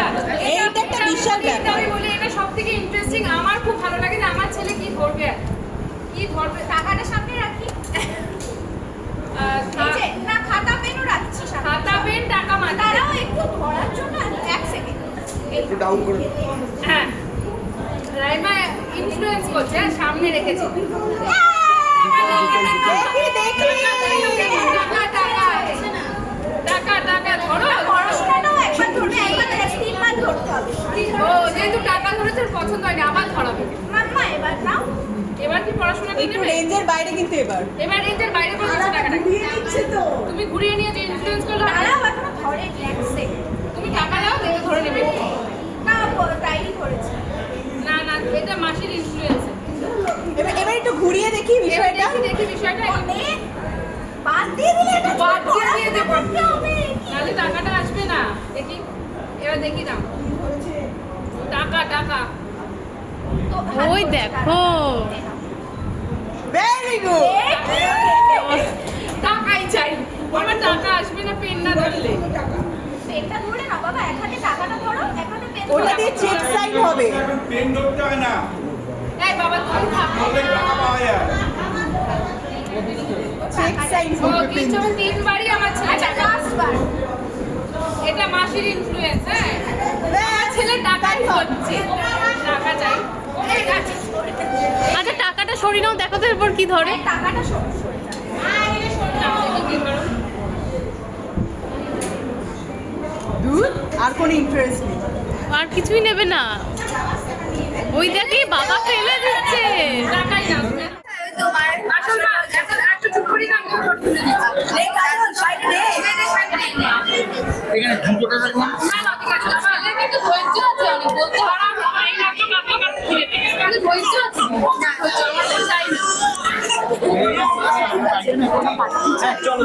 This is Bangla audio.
আচ্ছা এইটা একটা বিশাল ব্যাপার। আমি বলি এটা সবথেকে ইন্টারেস্টিং, আমার খুব ভালো লাগে যে আমার ছেলে কি ধরবে আর কি ধরবে। টাকাটা সামনে রাখি, না খাতা পেনও রাখছি, খাতা পেন টাকা মাটি, তারাও একটু ধরার জন্য 1 সেকেন্ড একটু ডাউন করে হ্যাঁ রাইমা ইনফ্লুয়েন্স করছে, সামনে রেখেছি। যেহেতু টাকা ধরেছে পছন্দ হয়নি, আবার ধরাবে। এবার কি পড়াশোনা একটু রেঞ্জের বাইরে, কিন্তু এবার রেঞ্জের বাইরে পড়ছে টাকাটা। তুমি ঘুরিয়ে নিয়ে যে ইনফ্লুয়েন্স করলে তুমি টাকা দাও, দেখে ধরে নেবে। না না, এটা মাসির ইনফ্লুয়েন্স। এবার একটু ঘুরিয়ে দেখি বিষয়টা। দেখি বিষয়টা বাদ দিয়ে দেবো, নাহলে টাকাটা আসবে না। দেখি এবার দেখি দাম টাকা টাকা। ওই দেখো, ভেরি গুড। টাকাই চাই আমার, টাকা আসবে না পেন না ধরলে। পেনটা ধরে না বাবা, এক হাতে টাকাটা ধরো, এক হাতে পেন। ওটা দিয়ে চেক সাইন হবে। পেন ধরতে হয় না, এই বাবা তুমি থাক। অনেক টাকা পাওয়া যায়। চেক সাইন ও হবে। কিছু 3 বারই আমার ছেলে লাস্ট বার এটা মাসির ইনফ্লুয়েন্স। হ্যাঁ ছেলে টাকাই হচ্ছে, টাকা চাই। ঠিক আছে আচ্ছা টাকাটা সরিয়ে নাও, দেখো তো এরপর কি ধরে। টাকাটা সরে দুধ আর কোনো ইন্টারেস্ট নেই। আর কিছুই নেবে না। ওই দেখি বাবা ফেলে দিচ্ছে। টাকাই না তোমার আসল না, এখন একটু চুপ করি না, আমি ওর তুলে দিচ্ছি। এখানে 2 টাকা রাখলাম। না না ঠিক আছে, তাহলে কিন্তু ধৈর্য আছে অনেক, বলতে পারা এই একটু কাকা কাকা ফিরে দিই, কিন্তু ধৈর্য আছে না, ধৈর্য আমাদের চাই না। চলো